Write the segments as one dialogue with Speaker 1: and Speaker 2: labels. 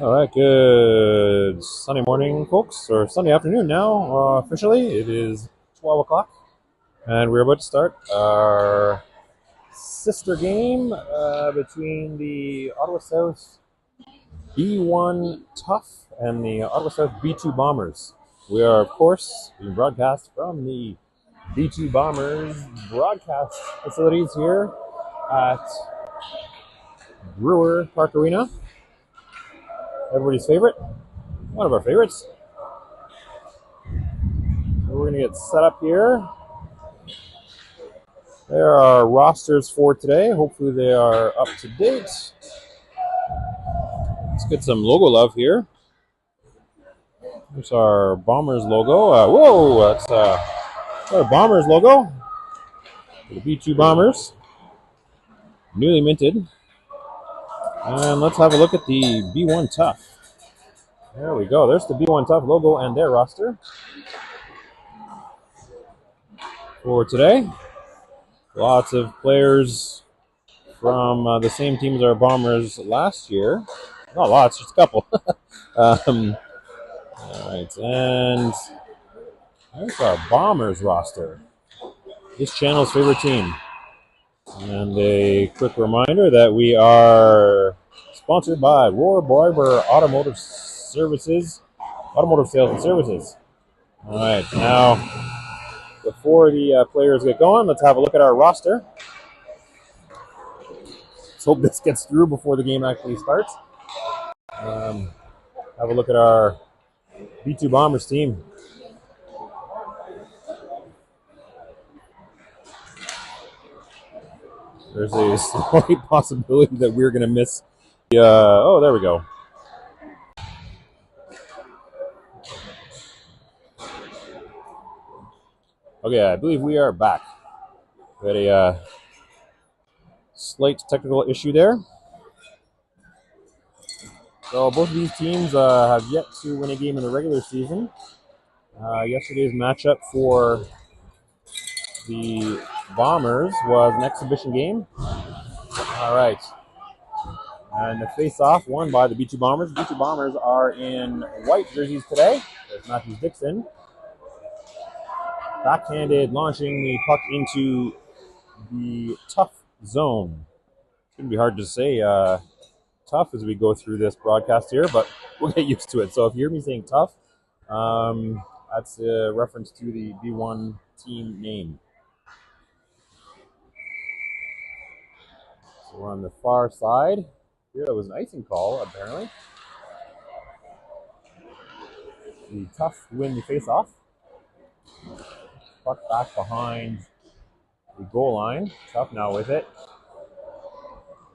Speaker 1: All right, good Sunday morning, folks, or Sunday afternoon now. Officially, it is 12 o'clock, and we're about to start our sister game between the Ottawa South B1 Tough and the Ottawa South B2 Bombers. We are, of course, being broadcast from the B2 Bombers broadcast facilities here at Brewer Park Arena. Everybody's favorite, one of our favorites. We're going to get set up here. There are rosters for today. Hopefully they are up to date. Let's get some logo love here. There's our Bombers logo. Whoa, that's our Bombers logo. For the B2 Bombers. Newly minted. And let's have a look at the B1 Tough. There we go. There's the B1 Tough logo and their roster for today. Lots of players from the same team as our Bombers last year. Not lots, just a couple. All right, and there's our Bombers roster. This channel's favorite team. And a quick reminder that we are sponsored by Roar Barber Automotive Sales and Services. All right, now before the players get going, let's have a look at our roster. Let's hope this gets through before the game actually starts. Have a look at our B2 Bombers team. There's a slight possibility that we're going to miss the... oh, there we go. Okay, I believe we are back. We had a slight technical issue there. So both of these teams have yet to win a game in the regular season. Yesterday's matchup for the Bombers was an exhibition game. All right. And the face-off won by the B2 Bombers. The B2 Bombers are in white jerseys today. There's Matthews Dixon. Backhanded, launching the puck into the tough zone. It's going to be hard to say tough as we go through this broadcast here, but we'll get used to it. So if you hear me saying tough, that's a reference to the B1 team name. So we're on the far side. Here, that was an icing call, apparently. The Tough win the face-off. Puck back behind the goal line. Tough now with it.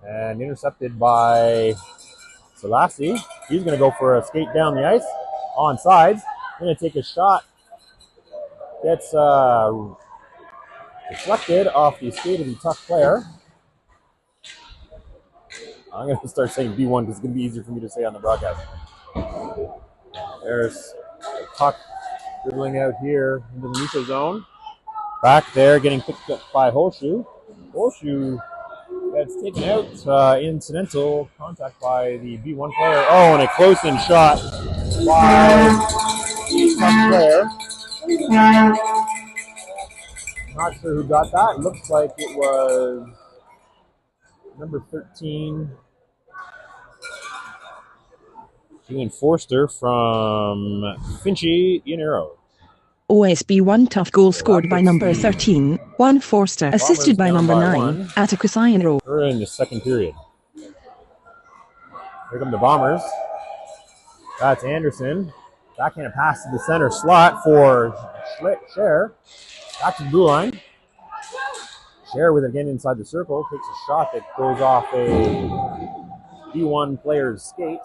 Speaker 1: And intercepted by Selassie. He's going to go for a skate down the ice. On sides. Going to take a shot. Gets deflected off the skate of the Tough player. I'm going to start saying B1 because it's going to be easier for me to say on the broadcast. There's the puck dribbling out here into the neutral zone. Back there, getting picked up by Holshoe. Holshoe gets taken out. Incidental contact by the B1 player. Oh, and a close-in shot by the Tough player. Not sure who got that. Looks like it was number 13. Julian Forster from Finchy Yanero.
Speaker 2: OSB 1 Tough goal scored by number 13, Juan Forster, assisted by number 9, Atticus Ironrow.
Speaker 1: We're in the second period. Here come the Bombers. That's Anderson. Backhand pass to the center slot for Scher. Back to the blue line. Scher with it again inside the circle. Takes a shot that goes off a B1 player's skate.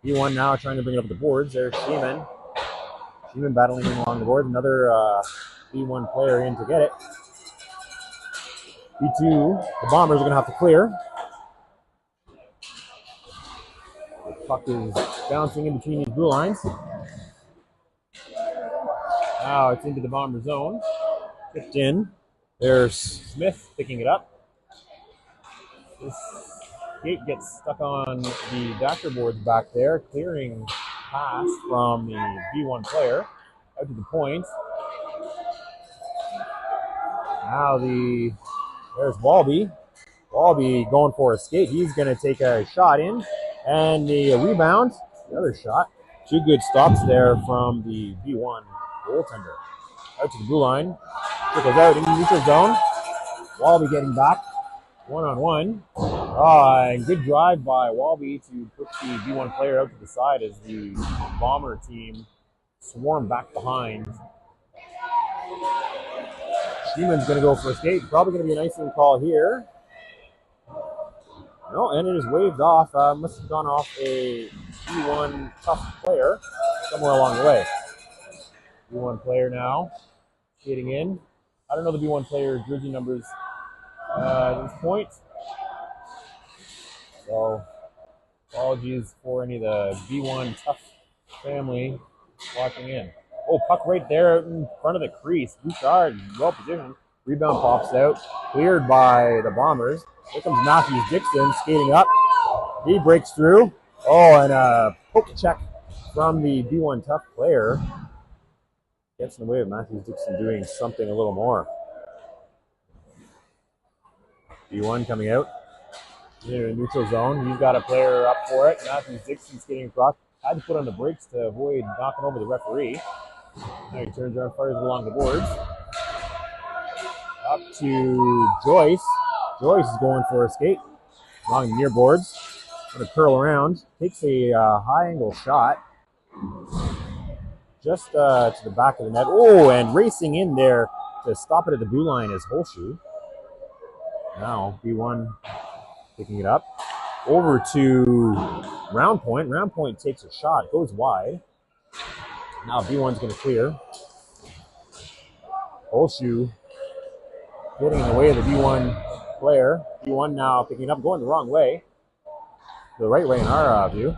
Speaker 1: B1 now trying to bring it up the boards. There's Sheeman. Sheeman battling in along the board. Another B1 player in to get it. B2, the Bombers are going to have to clear. The puck is bouncing in between these blue lines. Now it's into the Bomber zone. Tipped in. There's Smith picking it up. This skate gets stuck on the Dactyr boards back there, clearing pass from the B1 player out to the point. Now there's Walby. Walby going for a skate. He's going to take a shot in, and the rebound, the other shot. Two good stops there from the B1 goaltender. Out to the blue line. Trickles out into the neutral zone. Walby getting back. One-on-one. And good drive by Walby to put the B1 player out to the side as the Bomber team swarm back behind. Schneeman's going to go for a skate. Probably going to be an icing call here. No, and it is waved off. Must have gone off a B1 tough player somewhere along the way. B1 player now skating in. I don't know the B1 player jersey numbers at this point. So apologies for any of the B1 tough family watching in. Oh, puck right there in front of the crease. Bouchard, well positioned. Rebound pops out. Cleared by the Bombers. Here comes Matthews Dixon skating up. He breaks through. Oh, and a poke check from the B1 tough player. Gets in the way of Matthews Dixon doing something a little more. B1 coming out. In a neutral zone. He's got a player up for it. Matthews Dixon skating across. Had to put on the brakes to avoid knocking over the referee. Now he turns around, fires along the boards. Up to Joyce. Joyce is going for a skate along the near boards. Going to curl around. Takes a high angle shot. Just to the back of the net. Oh, and racing in there to stop it at the blue line is Holshoe. Now B1 picking it up. Over to Round Point. Round Point takes a shot. Goes wide. Now B1's going to clear. Holshoe getting in the way of the B1 player. B1 now picking up, going the wrong way. The right way in our view.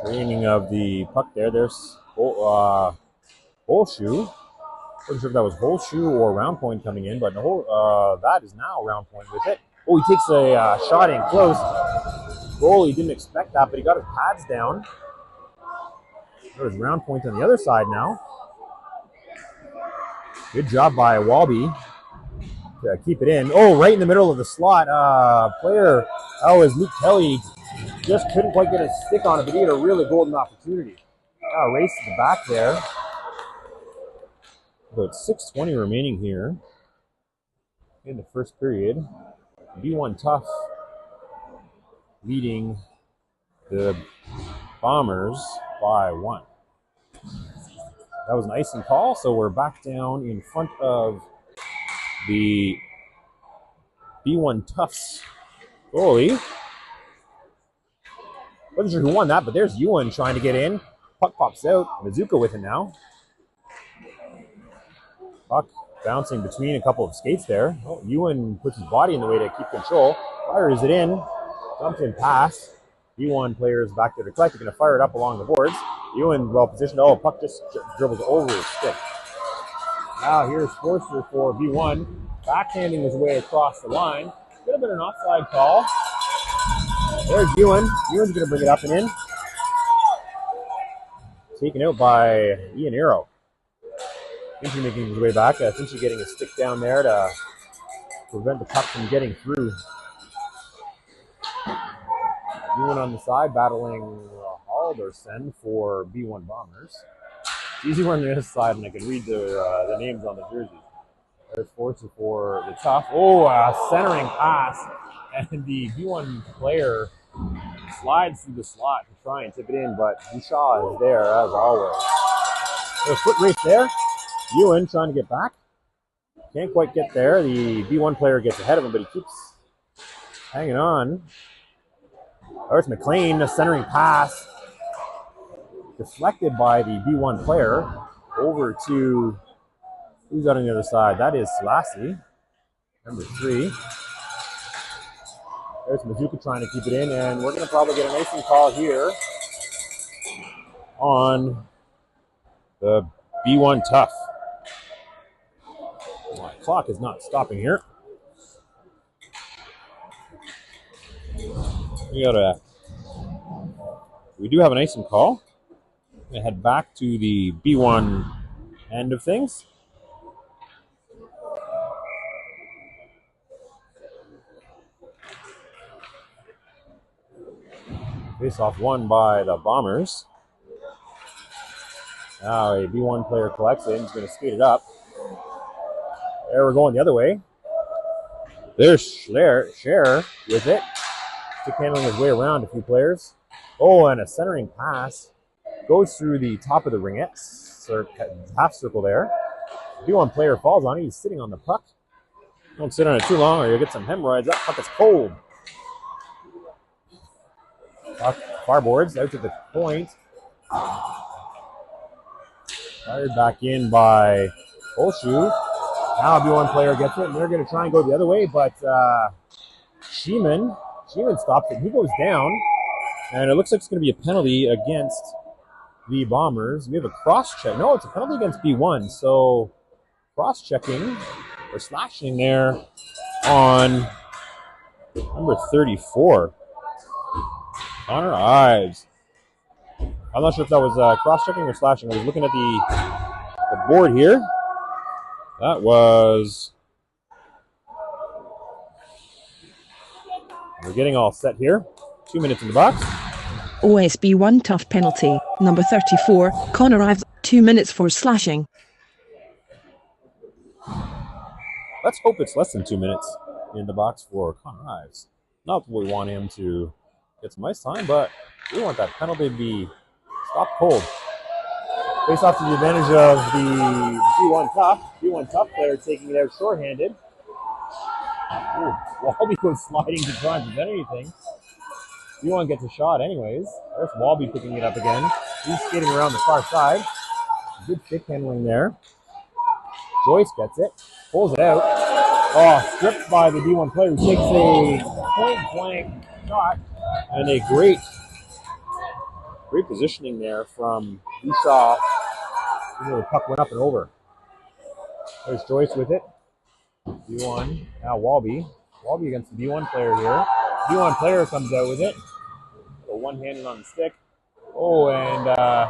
Speaker 1: Training of the puck there. There's Holshoe. Wasn't sure if that was Holshoe or Round Point coming in, but that is now Round Point with it. Oh, he takes a shot in close. Goalie didn't expect that, but he got his pads down. There's Round Point on the other side now. Good job by Walby to keep it in. Oh, right in the middle of the slot. Player, is Luke Kelly. Just couldn't quite get a stick on it, but he had a really golden opportunity. Race to the back there. About 6:20 remaining here in the first period. B1 Tough leading the Bombers by 1. That was an icing call, so we're back down in front of the B1 Toughs goalie. Wasn't sure who won that, but there's Ewan trying to get in. Puck pops out. Mizuka with it now. Puck bouncing between a couple of skates there. Oh, Ewan puts his body in the way to keep control. Fires it in. Dumps in pass. B1 players back there to collect. They're going to fire it up along the boards. Ewan well positioned. Oh, puck just dribbles over his stick. Now here's Forster for B1. Backhanding his way across the line. Could have been an offside call. There's Ewan. Ewan's going to bring it up and in. Taken out by Ian Arrow. Finchie making his way back. Finchie getting a stick down there to prevent the puck from getting through. Ewan on the side battling Halderson for B1 Bombers. It's easy we're on the other side and I can read the names on the jerseys. There's Forster for the Tough. Oh, centering pass. And the B1 player slides through the slot to try and tip it in, but Bouchard is there as always. There's a foot race there. Ewan trying to get back. Can't quite get there. The B1 player gets ahead of him, but he keeps hanging on. There's McLean, a centering pass. Deflected by the B1 player. Over to, who's out on the other side? That is Selassie, number 3. There's Mizuka trying to keep it in, and we're going to probably get an icing call here on the B1 Tough. My clock is not stopping here. We do have an icing call. I'm gonna head back to the B1 end of things. Face-off won by the Bombers. Now a B1 player collects it and is going to skate it up. There we're going the other way. There's Cher with it. Stick handling his way around a few players. Oh, and a centering pass goes through the top of the ringette, half circle there. B1 player falls on it. He's sitting on the puck. Don't sit on it too long or you'll get some hemorrhoids. That puck is cold. Far boards out to the point. Fired back in by Olshu. Now a B1 player gets it, and they're going to try and go the other way, but Sheeman stops it. He goes down, and it looks like it's going to be a penalty against the Bombers. We have a cross-check. No, it's a penalty against B1, so cross-checking or slashing there on number 34. Connor Ives. I'm not sure if that was cross-checking or slashing. I was looking at the board here. That was... We're getting all set here. 2 minutes in the box.
Speaker 2: OSB 1 tough penalty. Number 34, Connor Ives, 2 minutes for slashing.
Speaker 1: Let's hope it's less than 2 minutes in the box for Connor Ives. Not that we want him to get some ice time, but we want that penalty to be stopped cold. Face off to the advantage of the B1 tough player taking it out shorthanded. Ooh, Walby goes sliding to try and prevent anything. B1 gets a shot anyways. There's Walby picking it up again. He's skating around the far side. Good stick handling there. Joyce gets it, pulls it out. Oh, stripped by the B1 player who takes a point-blank shot. And a great positioning there from Esau. The puck went up and over. There's Joyce with it. B1, now Walby. Walby against the B1 player here. B1 player comes out with it. So one-handed on the stick. Oh, and the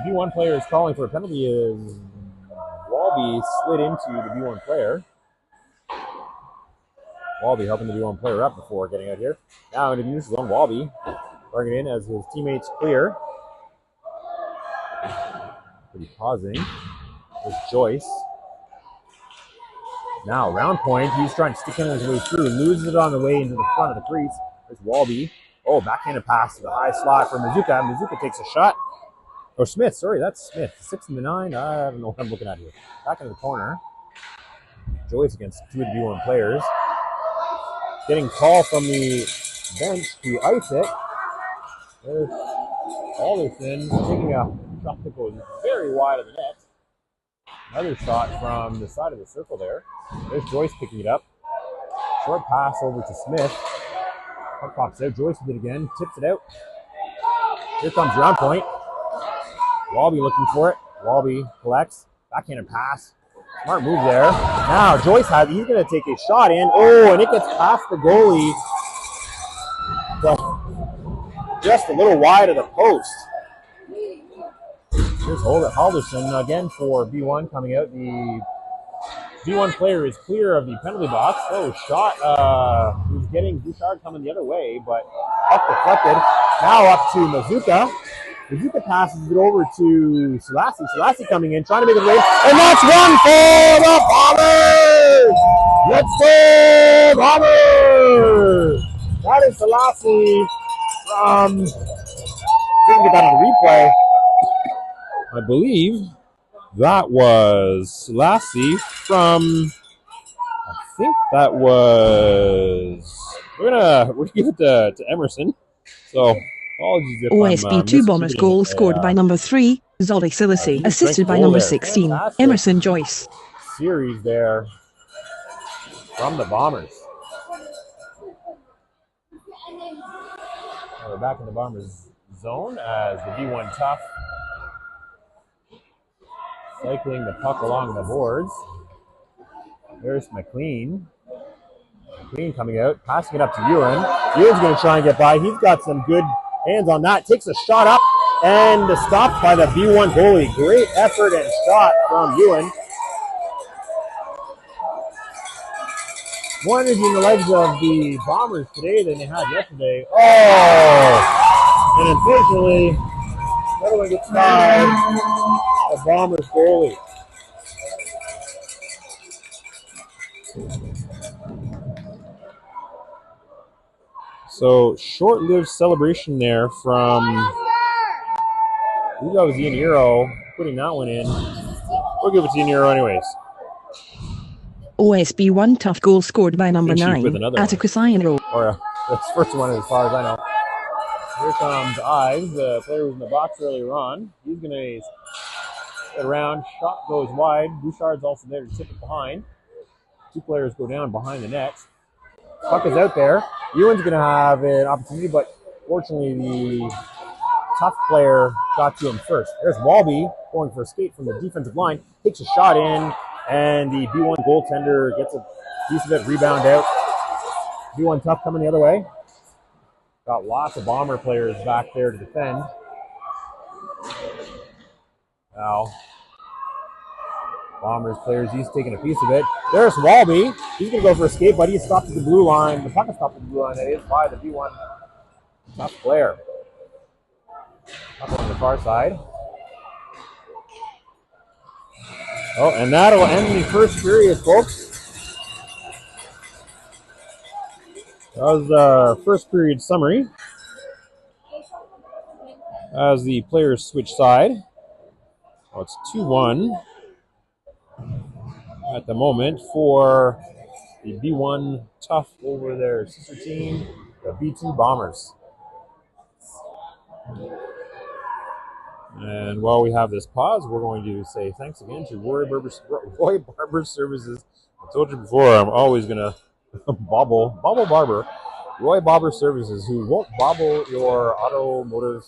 Speaker 1: B1 player is calling for a penalty as Walby slid into the B1 player. Walby helping the B1 player up before getting out here. Now into the neutral zone, Walby throwing it in as his teammates clear. Pretty pausing. There's Joyce. Now, round point. He's trying to stick in his way through. Loses it on the way into the front of the crease. There's Walby. Oh, backhanded pass to the high slot for Mazuka. Mazuka takes a shot. Or Smith, sorry, that's Smith. 6 and the 9. I don't know what I'm looking at here. Back into the corner. Joyce against two of the B1 players. Getting call from the bench to ice it. There's Alderson taking a shot that goes very wide of the net. Another shot from the side of the circle there. There's Joyce picking it up. Short pass over to Smith. Puck pops out. Joyce did it again. Tips it out. Here comes round point. Walby looking for it. Walby collects. Backhanded pass. Smart move there. Now Joyce he's going to take a shot in. Oh, and it gets past the goalie. But just a little wide of the post. Here's Halderson again for B1 coming out. The B1 player is clear of the penalty box. Oh, shot. He's getting Bouchard coming the other way, but puck deflected. Now up to Mazuka. Mazuka passes it over to Selassie. Selassie coming in, trying to make it race. And that's one for the Bombers! Let's go, Bombers! That is Selassie from... Didn't get that on the replay. I believe that was Lassie from, I think that was, we're gonna give it to Emerson. So apologies if
Speaker 2: OSB 2 Bombers goal scored by number 3, Zoldy Selassie, assisted by number 16, Fantastic Emerson Joyce.
Speaker 1: Series there from the Bombers. We're back in the Bombers zone as the B1 tough cycling the puck along the boards. There's McLean. McLean coming out, passing it up to Ewan. Ewan's going to try and get by. He's got some good hands on that. Takes a shot up and stopped by the B1 goalie. Great effort and shot from Ewan. More energy in the legs of the Bombers today than they had yesterday. Oh! And unfortunately, another one gets by the Bombers goalie. So, short-lived celebration there from, I believe that was Ian Euro putting that one in. We'll give it to Ian Euro anyways.
Speaker 2: OSB 1 tough goal scored by number 9,
Speaker 1: Atticus
Speaker 2: Ian.
Speaker 1: Or that's the first one as far as I know. Here comes Ives, the player who was in the box earlier on. He's going to get around. Shot goes wide. Bouchard's also there to tip it behind. Two players go down behind the net. Puck is out there. Ewan's going to have an opportunity, but fortunately the tough player got to him first. There's Walby going for a skate from the defensive line. Takes a shot in, and the B1 goaltender gets a piece of it, rebound out. B1 tough coming the other way. Got lots of Bomber players back there to defend. Now, Bombers players, he's taking a piece of it. There's Walby. He's going to go for a skate, but he's stopped at the blue line. The puck is stopped at the blue line. That is by the B1 tough player. Up on the far side. Oh, and that'll end the first period, folks. That was our first period summary. As the players switch side. Oh, it's 2-1 at the moment for the B1 Tough over their sister team, the B2 Bombers. And while we have this pause, we're going to say thanks again to Roy Barber Services. I told you before, I'm always going to bobble Barber. Roy Barber Services, who won't bobble your automotive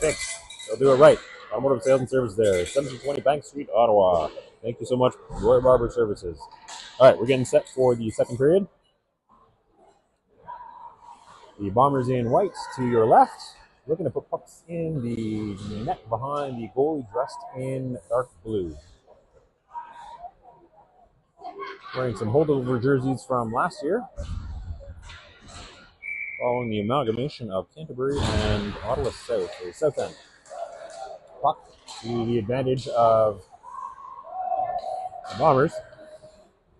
Speaker 1: fix. They'll do it right. Automotive sales and service there. 1720 Bank Street, Ottawa. Thank you so much, Roy Barber Services. All right, we're getting set for the second period. The Bombers in white to your left. Looking to put pucks in the net behind the goalie dressed in dark blue. Wearing some holdover jerseys from last year. Following the amalgamation of Canterbury and Ottawa South, the South End. Puck to the advantage of the Bombers.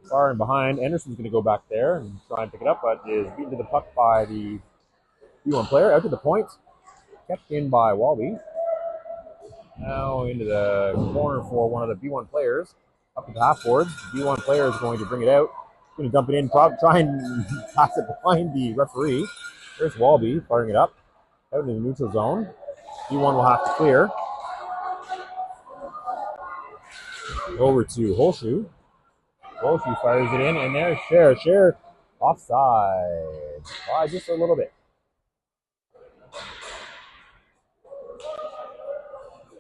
Speaker 1: Far and behind. Anderson's going to go back there and try and pick it up, but is beaten to the puck by the B1 player. Out to the point. Kept in by Walby. Now into the corner for one of the B1 players. Up to the half boards. The B1 player is going to bring it out. Going to dump it in. Try and pass it behind the referee. There's Walby firing it up. Out into the neutral zone. B1 will have to clear. Over to Holshoe. Holshoe fires it in, and there's Cher offside. By just a little bit.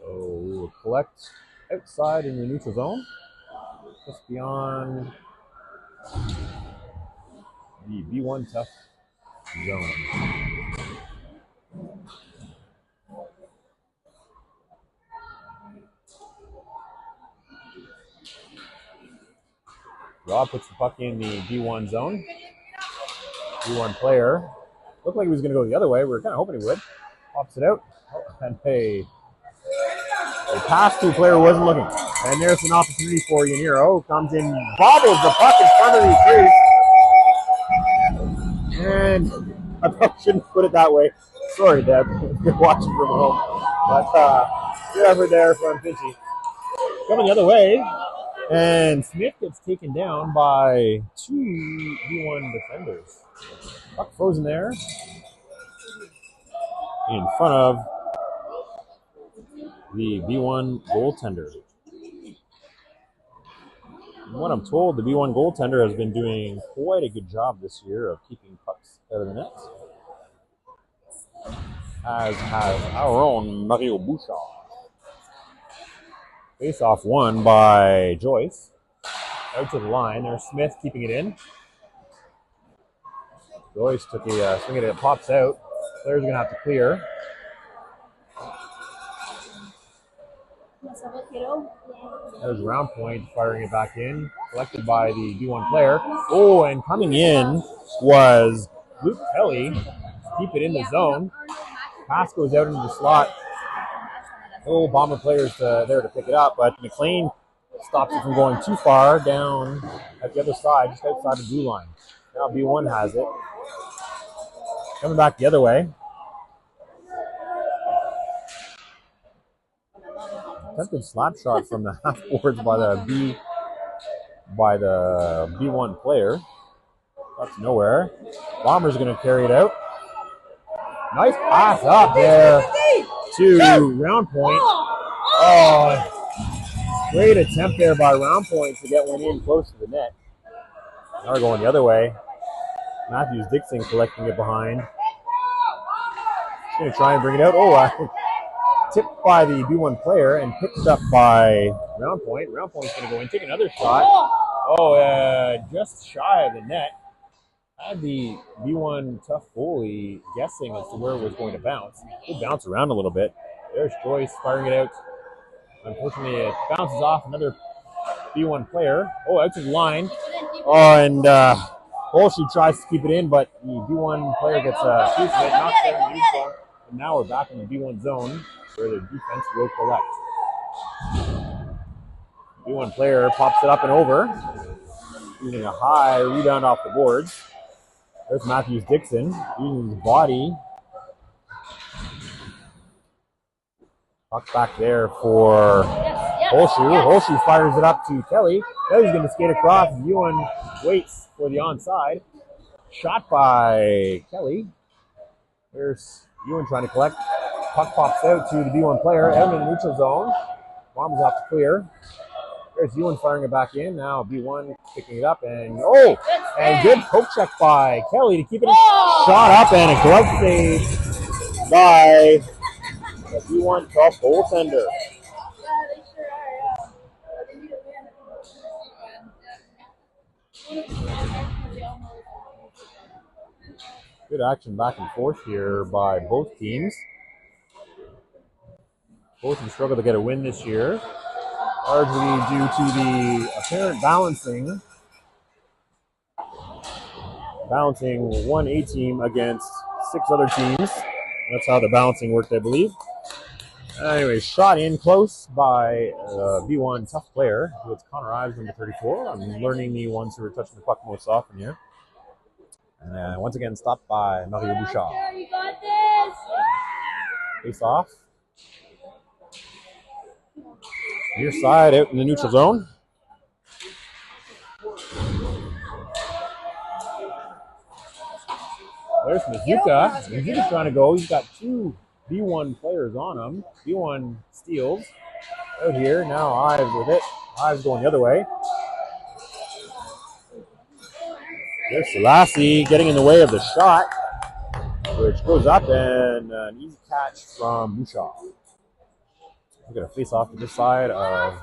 Speaker 1: So we'll collect outside in the neutral zone. Just beyond the B1 tough zone. Rob puts the puck in the B1 zone. B1 player. Looked like he was going to go the other way. We were kind of hoping he would. Pops it out. Oh, and a pass to a player who wasn't looking. And there's an opportunity for Yaniro. Comes in, bobbles the puck in front of the crease. And I probably shouldn't put it that way. Sorry, Deb, if you're watching from home. But good effort there from Finchy. Coming the other way. And Smith gets taken down by two B1 defenders. Puck frozen there. In front of the B1 goaltender. From what I'm told, the B1 goaltender has been doing quite a good job this year of keeping pucks out of the net. As has our own Mario Bouchard. Face-off won by Joyce. Out to the line. There's Smith keeping it in. Joyce took a swing at it. It pops out. Player's going to have to clear. There's Round Point firing it back in. Collected by the B1 player. Oh, and coming in was Luke Kelly. Keep it in the zone. Pass goes out into the slot. Oh, Bomber players there to pick it up, but McLean stops it from going too far down at the other side, just outside the blue line. Now B1 has it. Coming back the other way. Attempted slap shot from the half boards by the B1 player. That's nowhere. Bomber's going to carry it out. Nice pass up there to Round Point. Oh, great attempt there by Round Point to get one in close to the net. Now we're going the other way. Matthews Dixon collecting it behind. He's going to try and bring it out. Oh, tipped by the B1 player and picked up by Round Point. Round Point's going to go in, take another shot. Oh, just shy of the net. Had the B1 tough goalie guessing as to where it was going to bounce. It bounced around a little bit. There's Joyce firing it out. Unfortunately, it bounces off another B1 player. Oh, out to the line. Oh, and Holsey tries to keep it in, but the B1 player gets a piece of it, knocks it out in the zone. And now we're back in the B1 zone where the defense will collect. B1 player pops it up and over, using a high rebound off the boards. There's Matthews Dixon using his body. Puck back there for Holshu. Holshu fires it up to Kelly. Kelly's going to skate across. Ewan waits for the onside. Shot by Kelly. There's Ewan trying to collect. Puck pops out to the B1 player. Out in the neutral zone. Bombs off to clear. There's Ewan firing it back in. Now B1 picking it up. And good poke check by Kelly to keep it shot up. And a glove save by the B1 top goaltender. Good action back and forth here by both teams. Both of them struggle to get a win this year, largely due to the apparent balancing one A team against 6 other teams. That's how the balancing worked, I believe. Anyway, shot in close by B1 tough player. It's Connor Ives, number 34. I'm learning the ones who are touching the puck most often here. And once again, stopped by Mario Bouchard.
Speaker 3: You got this!
Speaker 1: Face off. Near side out in the neutral zone. There's Mizuka. Mizuka's trying to go. He's got 2 B1 players on him. B1 steals. Out here. Now Ives with it. Ives going the other way. There's Selassie getting in the way of the shot, which goes up, and an easy catch from Bouchard. We're going to face off to this side of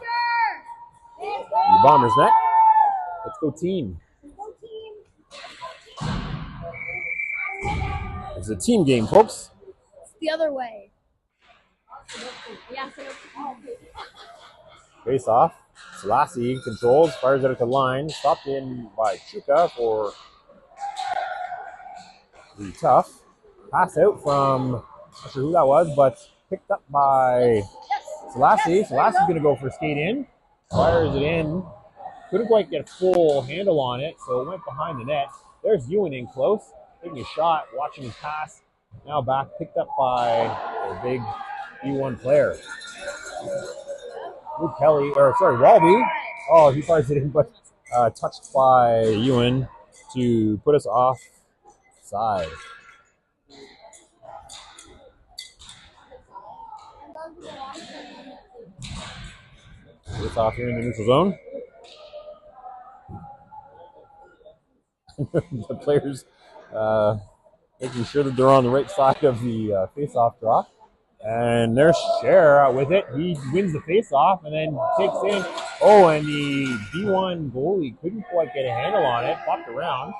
Speaker 1: the Bombers' net. Let's go team. It's a team game, folks.
Speaker 3: It's the other way.
Speaker 1: Face off. Selassie controls, fires it at the line. Stopped in by Chuka for the tough. Pass out from, not sure who that was, but picked up by Selassie. Selassie's going to go for a skate in. Fires it in. Couldn't quite get a full handle on it, so it went behind the net. There's Ewan in close, taking a shot, watching his pass. Now back, picked up by a big B1 player. Luke Kelly, Walby. Oh, he fires it in, but touched by Ewan to put us off side. It's off here in the neutral zone. The players making sure that they're on the right side of the face-off draw. And there's Cher with it. He wins the face-off and then takes in. Oh, and the B1 goalie couldn't quite get a handle on it. Popped around.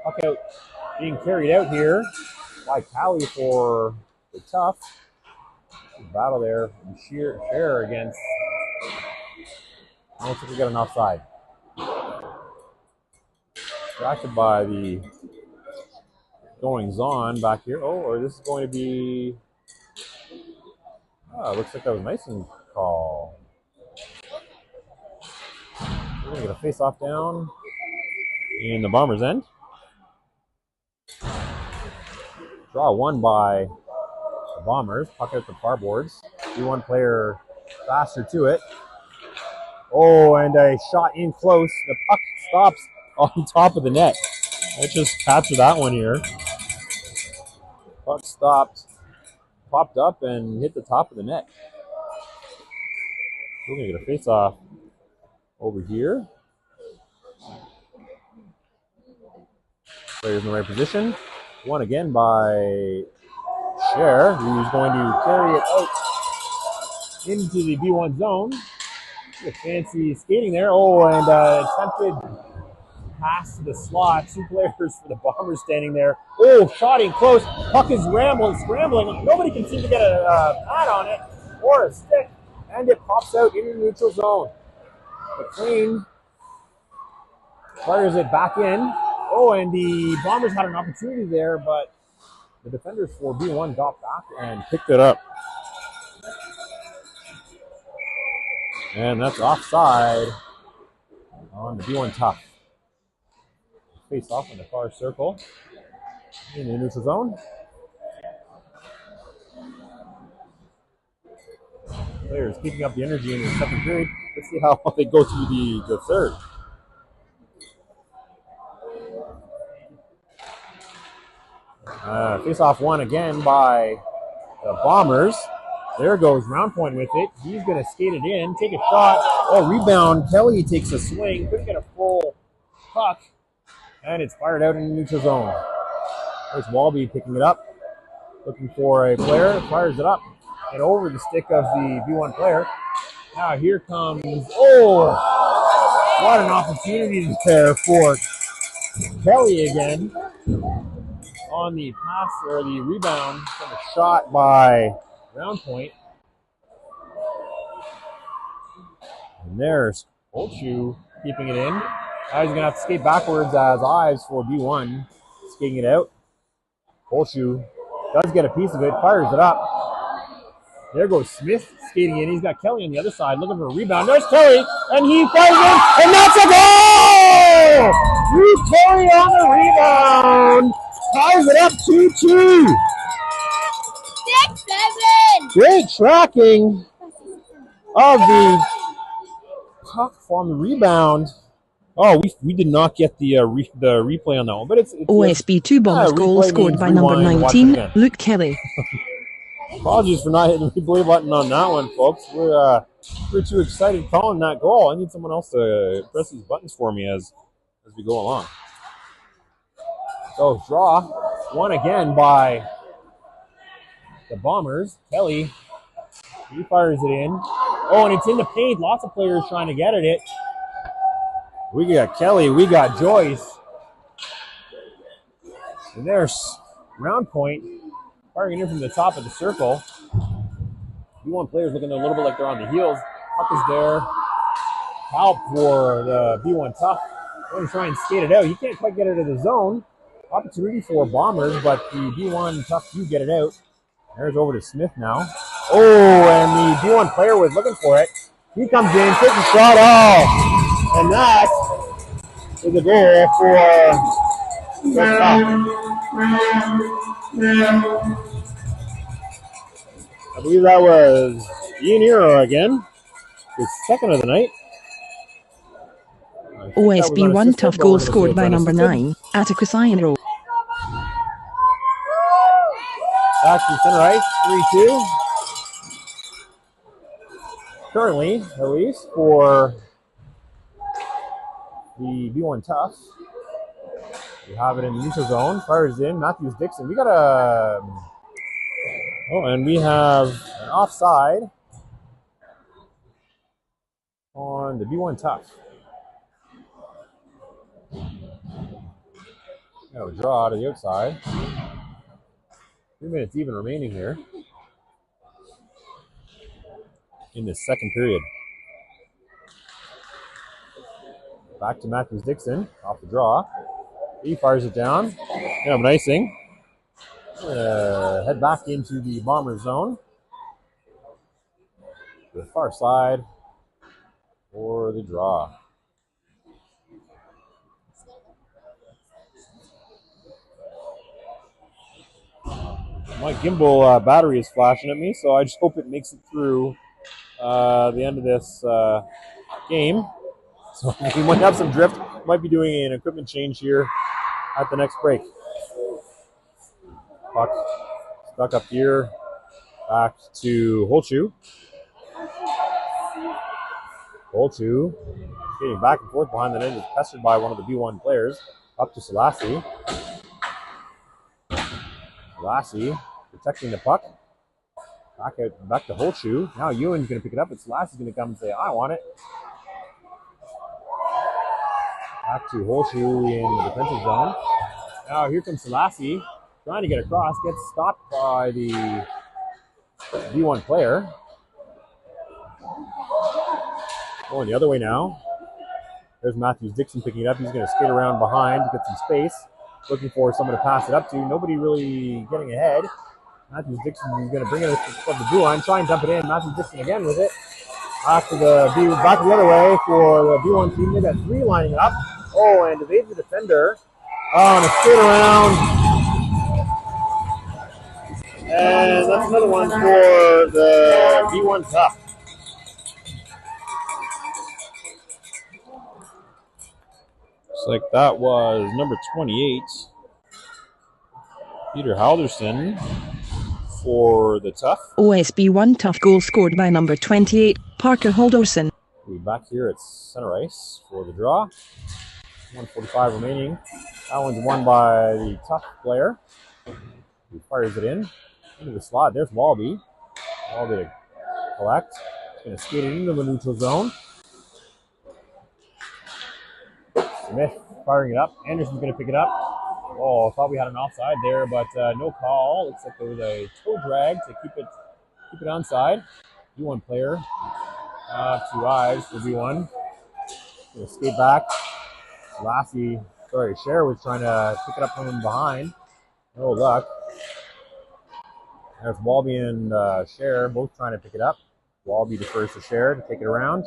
Speaker 1: Puck out being carried out here by Callie for the Tough. Battle there. Share against. I don't think we got an offside. Distracted by the goings on back here. Oh, or this is going to be. Oh, looks like that was a nice call. We're going to get a face off down in the Bombers' end. Draw one by the Bombers. Puck out the far boards. B1 player faster to it. Oh, and a shot in close. The puck stops on top of the net. Let's just capture that one here. Puck stopped, popped up, and hit the top of the net. We're going to get a face-off over here. Players in the right position. Won again by Cher, who's going to carry it out into the B1 zone. Fancy skating there. Oh, and attempted pass to the slot. Two players for the Bombers standing there. Oh, shot in close. Puck is scrambling. Nobody can seem to get a pad on it or a stick, and it pops out into the neutral zone. McLean fires it back in. Oh, and the Bombers had an opportunity there, but the defenders for B1 got back and picked it up. And that's offside on the B1 Tough. Face off in the far circle in the neutral zone. Players keeping up the energy in the second period. Let's see how they go through the third. Face off one again by the Bombers. There goes Round Point with it. He's going to skate it in, take a shot. Oh, rebound. Kelly takes a swing. Couldn't get a full puck. And it's fired out in the neutral zone. There's Walby picking it up. Looking for a player. Fires it up. And over the stick of the B1 player. Now here comes... Oh! What an opportunity there for Kelly again. On the pass or the rebound from a shot by Round Point. And there's Holtshoe keeping it in. Now he's going to have to skate backwards as Ives for B1 skating it out. Holtshoe does get a piece of it, fires it up. There goes Smith skating in. He's got Kelly on the other side looking for a rebound. There's Kelly, and he fires in, and that's a goal! Kelly on the rebound. Ties it up 2-2.
Speaker 3: 6-7.
Speaker 1: Great tracking of the puck on the rebound. Oh, we did not get the replay on that one, but it's
Speaker 2: OSB 2 Bombers goal scored by number 19, Luke Kelly.
Speaker 1: Apologies for not hitting the replay button on that one, folks. We're too excited calling that goal. I need someone else to press these buttons for me as we go along. So draw one again by the Bombers. Kelly, he fires it in. Oh, and it's in the paint. Lots of players trying to get at it. We got Kelly. We got Joyce. And there's Round Point firing in from the top of the circle. B1 players looking a little bit like they're on the heels. Puck is there. Help for the B1 Tough. Going to try and skate it out. He can't quite get it to the zone. Opportunity for Bombers, but the B1 Tough do get it out. There's over to Smith now. Oh, and the B1 player was looking for it. He comes in, takes a shot. Oh, and that is a goal for the Tough. I believe that was Ian Hero again. His second of the night.
Speaker 2: OSB 1 Tough goal scored by number 9, Atticus Ironrow.
Speaker 1: Back to center ice, 3-2. Currently, at least, for the B1 Tough. We have it in the neutral zone. Fires in. Matthews Dixon. We got a... Oh, and we have an offside on the B1 Tough. Now a draw to the outside. 3 minutes even remaining here in this second period. Back to Matthews Dixon off the draw. He fires it down. Kind of an icing. Head back into the Bomber zone. To the far side for the draw. My gimbal battery is flashing at me, so I just hope it makes it through the end of this game. So we might have some drift. Might be doing an equipment change here at the next break. Puck stuck up here. Back to Holchu. Holchu getting back and forth behind the net, is pestered by one of the B1 players. Up to Selassie. Selassie protecting the puck. Back to Holchu. Now Ewan's going to pick it up, and Selassie's going to come and say, I want it. Back to Holchu in the defensive zone. Now here comes Selassie, trying to get across, gets stopped by the B1 player. Going the other way now. There's Matthews Dixon picking it up. He's going to skate around behind to get some space. Looking for someone to pass it up to. Nobody really getting ahead. Matthews Dixon is going to bring it up the blue line. Try and dump it in. Matthews Dixon again with it. Back the other way for the B1 team. They got 3 lining up. Oh, and evades the defender. Oh, and a skate around. And that's another one for the B1 Tough. Looks like that was number 28, Peter Halderson for the Tough.
Speaker 2: OSB1 Tough goal scored by number 28, Parker Halderson.
Speaker 1: We'll be back here at center ice for the draw. 1:45 remaining. That one's won by the Tough player. He fires it in into the slot. There's Walby. Walby to collect. He's going to skate it into the neutral zone. Smith firing it up. Anderson's going to pick it up. Oh, I thought we had an offside there, but no call. Looks like there was a toe drag to keep it onside. B1 player to Ives for B1. Going to skate back. Scher was trying to pick it up from behind. No luck. There's Walby and Scher both trying to pick it up. Walby defers to Scher to take it around.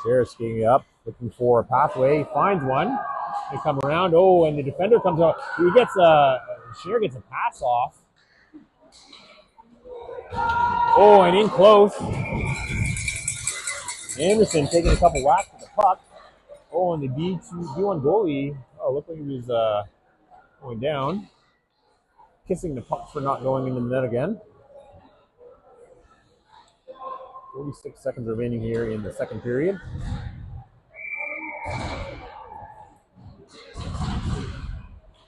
Speaker 1: Scher skating it up, looking for a pathway. He finds one. They come around. Oh, and the defender comes out. Scher gets a pass off. Oh, and in close. Anderson taking a couple whacks at the puck. Oh, and the B1 goalie, looked like he was going down. Kissing the puck for not going into the net again. 46 seconds remaining here in the second period.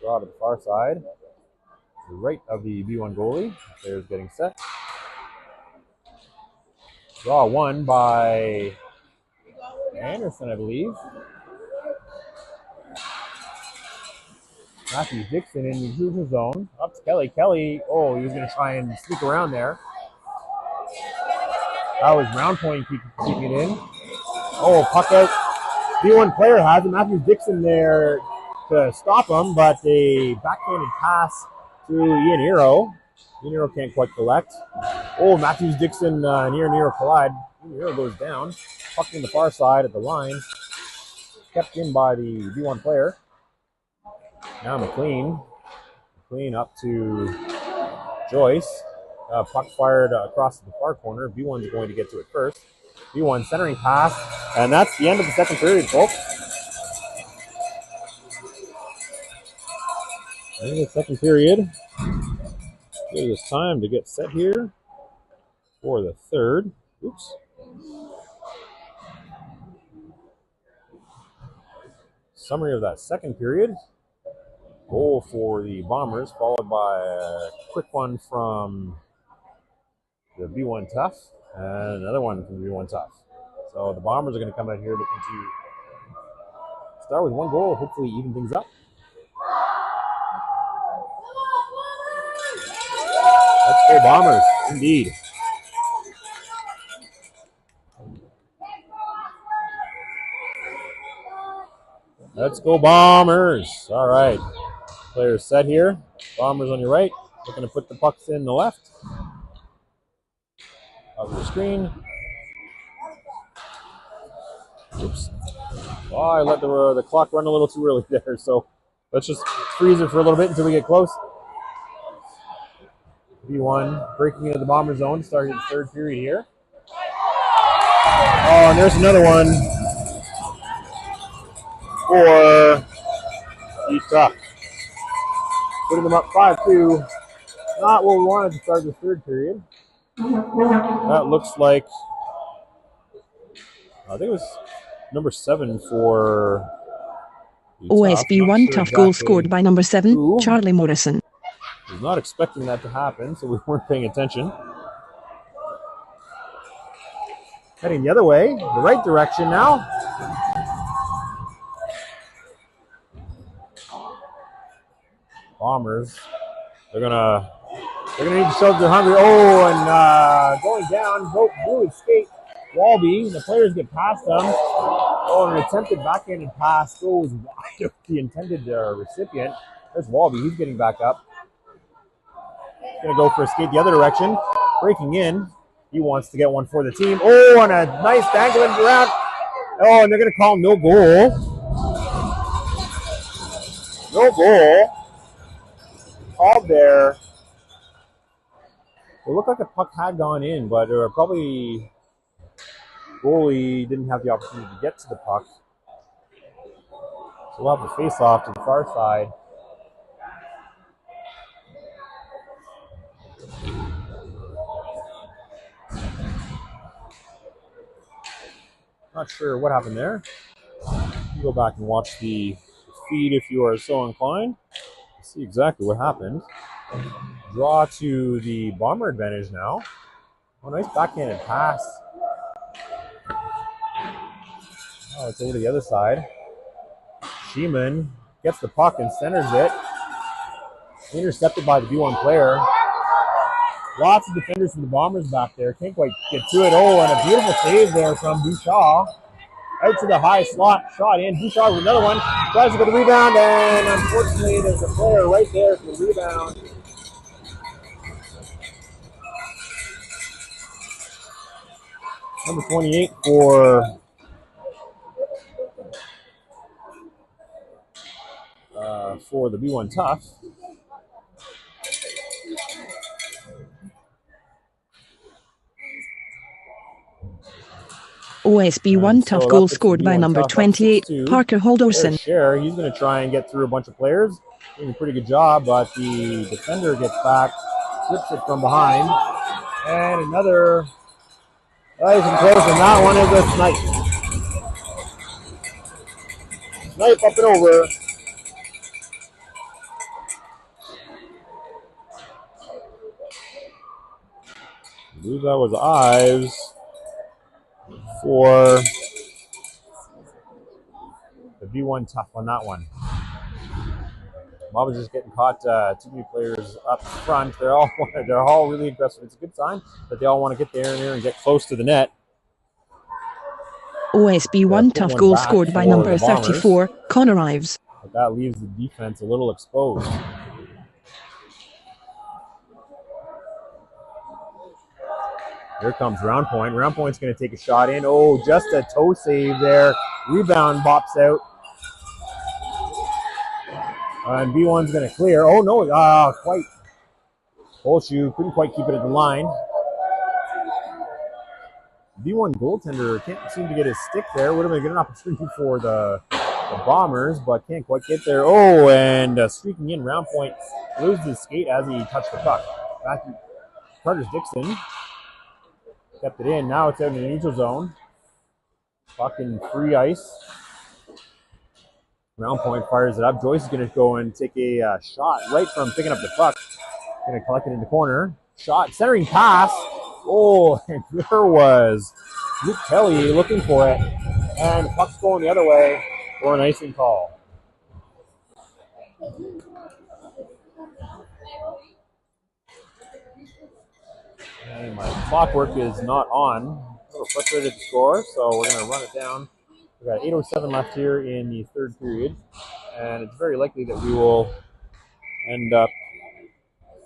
Speaker 1: Draw to the far side. To the right of the B1 goalie. Player's getting set. Draw won by Anderson, I believe. Matthews Dixon in the neutral zone. Up to Kelly. Kelly, he was going to try and sneak around there. That was Round Point keeping it in. Oh, puck out. B1 player has it. Matthews Dixon there to stop him, but a backhanded pass to Ian Hero. Ian Hero can't quite collect. Oh, Matthews Dixon near collide. Ian Hero goes down. Puck in the far side at the line. Kept in by the B1 player. Now McLean. McLean up to Joyce. Puck fired across the far corner. B1's going to get to it first. B1 centering pass. And that's the end of the second period, folks. End of the second period. It is time to get set here for the third. Oops. Summary of that second period. Goal for the Bombers, followed by a quick one from the B1 Tough and another one from the B1 Tough. So the Bombers are going to come out here looking to start with 1 goal, hopefully even things up. Let's go Bombers, indeed. Let's go Bombers. All right. Players set here. Bombers on your right. Looking to put the pucks in the left. Over the screen. Oops. Oh, I let the clock run a little too early there, so let's just freeze it for a little bit until we get close. B1 breaking into the Bomber zone, starting the 3rd period here. Oh, and there's another one for East Up. Putting them up 5-2. Not what we wanted to start the 3rd period. That looks like, I think it was number 7 for
Speaker 2: OSB 1 tough goal scored by number 7,
Speaker 1: who.
Speaker 2: Charlie Morrison.
Speaker 1: Was not expecting that to happen, so we weren't paying attention. Heading the other way, the right direction now. Bombers, they're gonna need to show they're hungry. Oh, and going down, blue skate. Walby, the players get past them. Oh, an attempted backhanded pass goes wide of the intended recipient. There's Walby, he's getting back up. Gonna go for a skate the other direction. Breaking in. He wants to get one for the team. Oh, and a nice dangling around. Oh, and they're gonna call no goal. No goal. Called there. It looked like the puck had gone in, but probably goalie didn't have the opportunity to get to the puck. So we'll have to face off to the far side. Not sure what happened there. You go back and watch the feed if you are so inclined. See exactly what happened. Draw to the Bomber advantage now. Oh, nice backhanded pass. Oh, it's over to the other side. Sheeman gets the puck and centers it. Intercepted by the B1 player. Lots of defenders from the Bombers back there. Can't quite get to it. Oh, and a beautiful save there from Bouchard. Out to the high slot. Shot in. Bouchard with another one. Tries to get the rebound, and unfortunately there's a player right there for the rebound. Number 28 for the B1 Tough.
Speaker 2: OSB 1 tough goal scored by number 28, Parker Holdorson.
Speaker 1: Share. He's going to try and get through a bunch of players. Doing a pretty good job, but the defender gets back, flips it from behind, and another nice and close, and that one is a snipe. Snipe up and over. I believe that was Ives for the B1 Tough on that one. Bob is just getting caught. Too many players up front. They're all really aggressive. It's a good sign that they all want to get there and get close to the net.
Speaker 2: OSB 1 tough goal scored by number 34, Connor Ives.
Speaker 1: But that leaves the defense a little exposed. Here comes Round Point. Round Point's going to take a shot in. Oh, just a toe save there. Rebound bops out. And B1's going to clear. Oh, no. Quite. Holshoe couldn't quite keep it at the line. B1 goaltender can't seem to get his stick there. Would have been a good opportunity for the Bombers, but can't quite get there. Oh, and streaking in, Round Point loses his skate as he touched the puck. Back to Carter-Dixon. Kept it in. Now it's out in the neutral zone. Puck in free ice. Round Point fires it up. Joyce is going to go and take a shot right from picking up the puck. Going to collect it in the corner. Shot, centering pass. Oh, and there was Luke Kelly looking for it. And puck's going the other way. for an icing call. And my clockwork is not on. I'm a little frustrated to score, so we're going to run it down. We've got 8:07 left here in the third period, and it's very likely that we will end up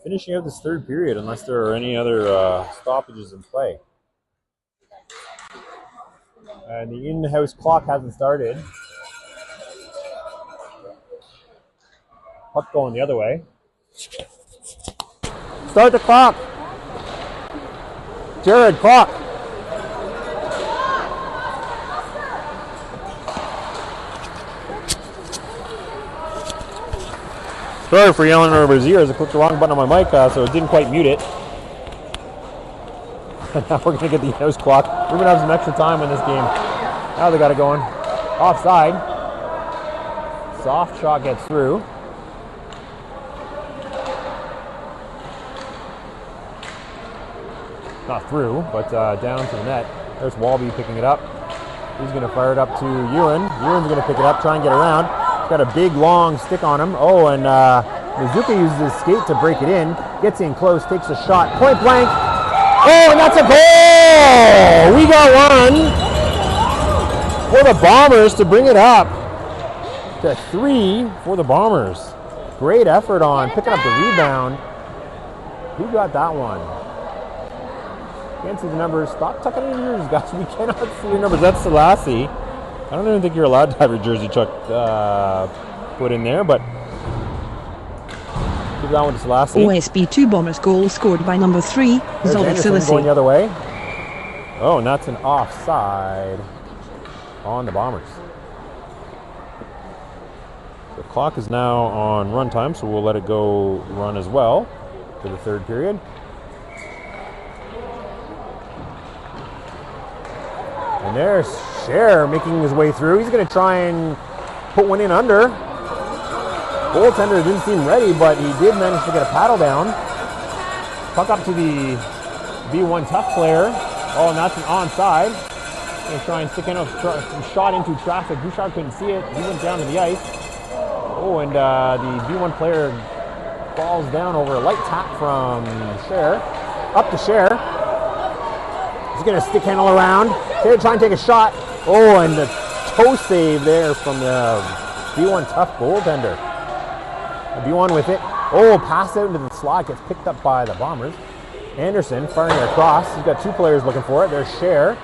Speaker 1: finishing out this third period unless there are any other stoppages in play. And the in-house clock hasn't started. Puck going the other way. Start the clock. Jared, clock. Sorry for yelling over his ears. I clicked the wrong button on my mic, so it didn't quite mute it. Now we're going to get the in-house clock. We're going to have some extra time in this game. Now they got it going. Offside. Soft shot gets through. Not through, but down to the net. There's Walby picking it up. He's going to fire it up to Ewan. Ewan's going to pick it up, try and get around. He's got a big, long stick on him. Oh, and Mizuka uses his skate to break it in. Gets in close, takes a shot. Point blank. Oh, and that's a goal! We got one for the Bombers to bring it up to 3 for the Bombers. Great effort on picking up the rebound. Who got that one? Can't see the numbers. Stop tucking in your jerseys, guys. We cannot see your numbers. That's Selassie. I don't even think you're allowed to have your jersey put in there, but give that one to Selassie.
Speaker 2: OSB 2 Bombers goal scored by number 3, Zoldyck Selassie.
Speaker 1: Going the other way. Oh, and that's an offside on the Bombers. The clock is now on run time, so we'll let it go run as well for the third period. And there's Cher making his way through. He's going to try and put one in under. Goaltender didn't seem ready, but he did manage to get a paddle down. Puck up to the B1 tough player. Oh, and that's an onside. Going to try and stick in a shot into traffic. Bouchard couldn't see it. He went down to the ice. Oh, and the B1 player falls down over a light tap from Cher. Up to Cher. He's going to stick handle around. Here to try and take a shot. Oh, and the toe save there from the B1 tough goaltender. The B1 with it. Oh, pass out into the slot. Gets picked up by the Bombers. Anderson firing it across. He's got 2 players looking for it. There's Cher.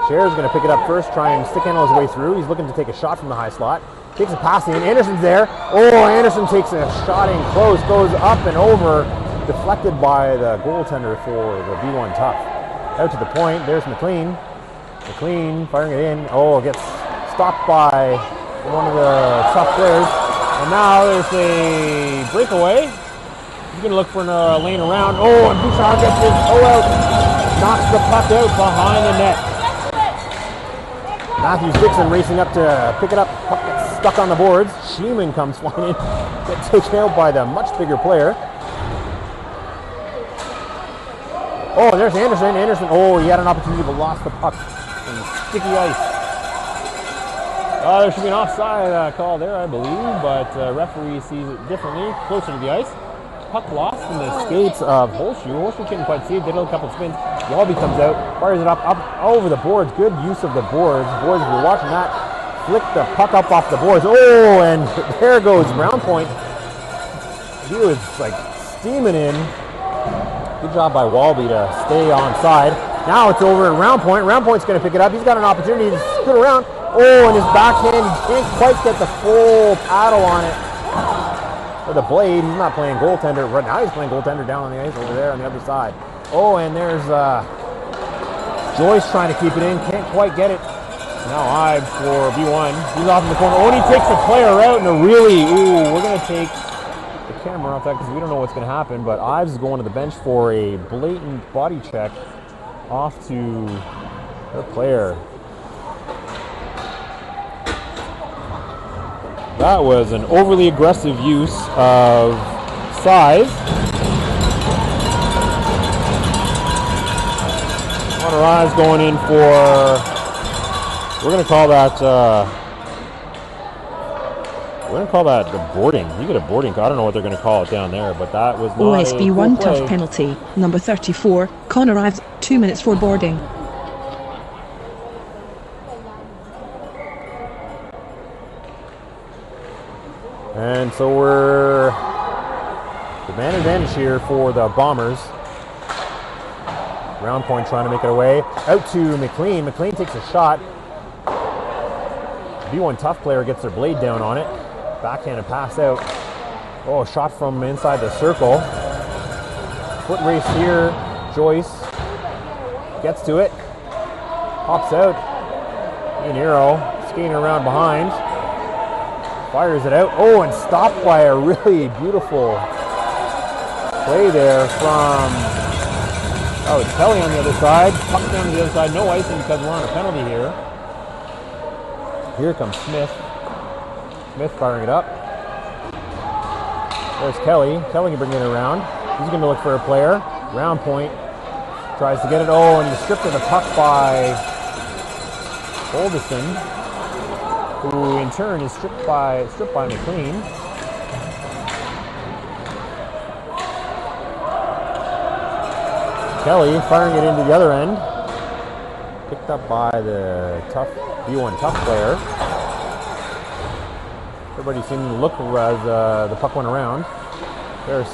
Speaker 1: Cher's going to pick it up first, try and stick handle his way through. He's looking to take a shot from the high slot. Takes a pass in. Anderson's there. Oh, Anderson takes a shot in close. Goes up and over. Deflected by the goaltender for the B1 tough. Out to the point. There's McLean. McLean firing it in. Oh, gets stopped by one of the tough players. And now there's a breakaway. He's going to look for a lane around. Oh, and Bouchard gets his toe out. Knocks the puck out behind the net. Matthew Dixon racing up to pick it up. Puck gets stuck on the boards. Sheeman comes flying in. Gets taken out by the much bigger player. Oh, and there's Anderson. Anderson, oh, he had an opportunity but lost the puck in sticky ice. There should be an offside call there, I believe, but referee sees it differently, closer to the ice. Puck lost in the skates of Holshoe. Holshoe couldn't quite see it, did a couple of spins. Walby comes out, fires it up over the boards. Good use of the boards. Boys, if you're watching that, flick the puck up off the boards. Oh, and there goes Round Point. He was like steaming in. Good job by Walby to stay on side. Now it's over at Round Point. Round Point's going to pick it up. He's got an opportunity to scoot around. Oh, and his backhand, he can't quite get the full paddle on it. For the blade, he's not playing goaltender. Right now he's playing goaltender down on the ice over there on the other side. Oh, and there's Joyce trying to keep it in. Can't quite get it. Now Ives for B1. He's off in the corner. Oh, and he takes a player out in a really, we're going to take the camera off that because we don't know what's going to happen, but Ives is going to the bench for a blatant body check off to their player. That was an overly aggressive use of size. Connor Ives going in for, we're going to call that We're going to call that the boarding. You get a boarding. I don't know what they're going to call it down there, but that was not
Speaker 2: OSB
Speaker 1: a
Speaker 2: one
Speaker 1: cool
Speaker 2: tough
Speaker 1: play.
Speaker 2: penalty. Number 34, Con arrives 2 minutes for boarding.
Speaker 1: And so we're the man advantage here for the Bombers. Round point trying to make it away. Out to McLean. McLean takes a shot. B1 tough player gets their blade down on it. Backhanded pass out. Oh, shot from inside the circle. Foot race here. Joyce gets to it. Pops out. Nero skating around behind. Fires it out. Oh, and stopped by a really beautiful play there from, oh, it's Kelly on the other side. Puck down to the other side. No icing because we're on a penalty here. Here comes Smith. Smith firing it up. There's Kelly. Kelly can bring it around. He's going to look for a player. Round point. Tries to get it. Oh, and he's stripped of the puck by Oldison, who in turn is stripped by McLean. Kelly firing it into the other end. Picked up by the tough B1 tough player. Everybody seemed to look as the puck went around. There's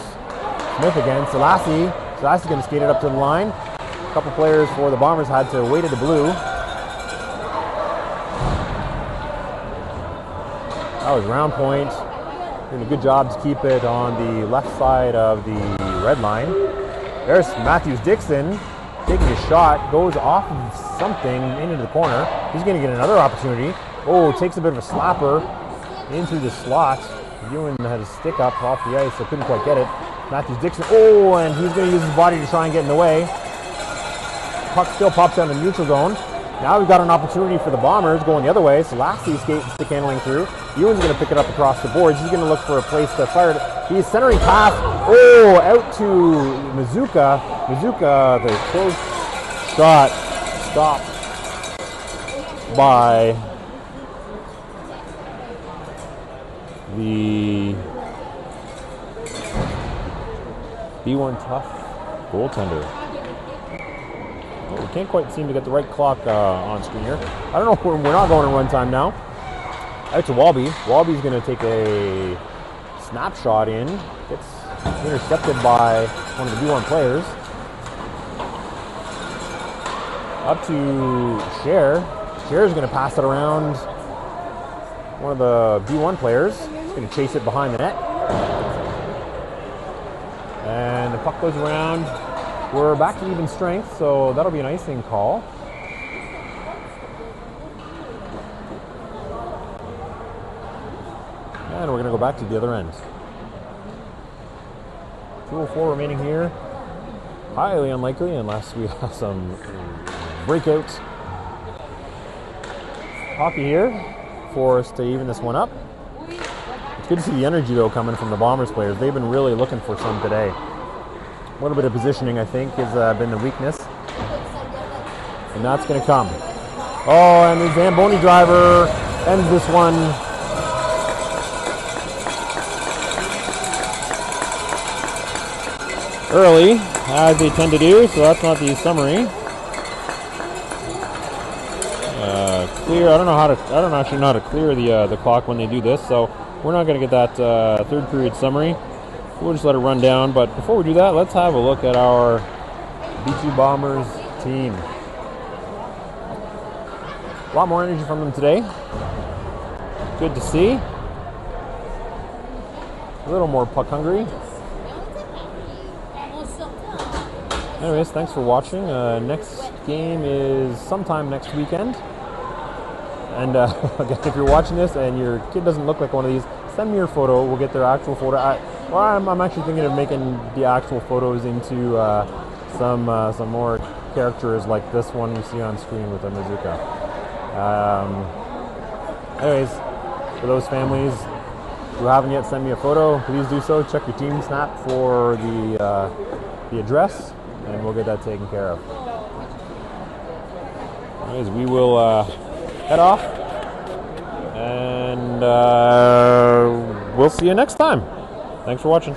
Speaker 1: Smith again. Selassie going to skate it up to the line. A couple players for the Bombers had to wait at the blue. That was round point. Doing a good job to keep it on the left side of the red line. There's Matthews Dixon taking a shot, goes off of something into the corner. He's going to get another opportunity. Oh, takes a bit of a slapper into the slot. Ewan had his stick up off the ice, so couldn't quite get it. Matthews Dixon, oh, and he's going to use his body to try and get in the way. Puck still pops down the neutral zone. Now we've got an opportunity for the Bombers going the other way. So Lassie stick handling through. Ewan's going to pick it up across the boards. He's going to look for a place to fire it. He's centering pass. Oh, out to Mizuka. Mizuka, the close shot, stopped by the B1 tough goaltender. Well, we can't quite seem to get the right clock on screen here. I don't know if we're not going to run time now. Out to Walby. Walby's going to take a snapshot in. Gets intercepted by one of the B1 players. Up to Cher. Cher's going to pass it around one of the B1 players. He's going to chase it behind the net. And the puck goes around. We're back to even strength, so that'll be an icing call. And we're going to go back to the other end. 2:04 remaining here. Highly unlikely unless we have some breakouts. Hockey here for us to even this one up. It's good to see the energy, though, coming from the Bombers players. They've been really looking for some today. A little bit of positioning, I think, has been the weakness. And that's going to come. Oh, and the Zamboni driver ends this one. Early, as they tend to do, so that's not the summary. Clear. I don't actually know how to clear the clock when they do this, so we're not going to get that third period summary. We'll just let it run down. But before we do that, let's have a look at our B2 Bombers team. A lot more energy from them today. Good to see. A little more puck hungry. Anyways, thanks for watching. Next game is sometime next weekend. And again, if you're watching this and your kid doesn't look like one of these, send me your photo. We'll get their actual photo. I'm actually thinking of making the actual photos into some more characters like this one you see on screen with a Mizuka. Anyways, for those families who haven't yet sent me a photo, please do so. Check your team snap for the address, and we'll get that taken care of. Anyways, we will head off and and we'll see you next time. Thanks for watching.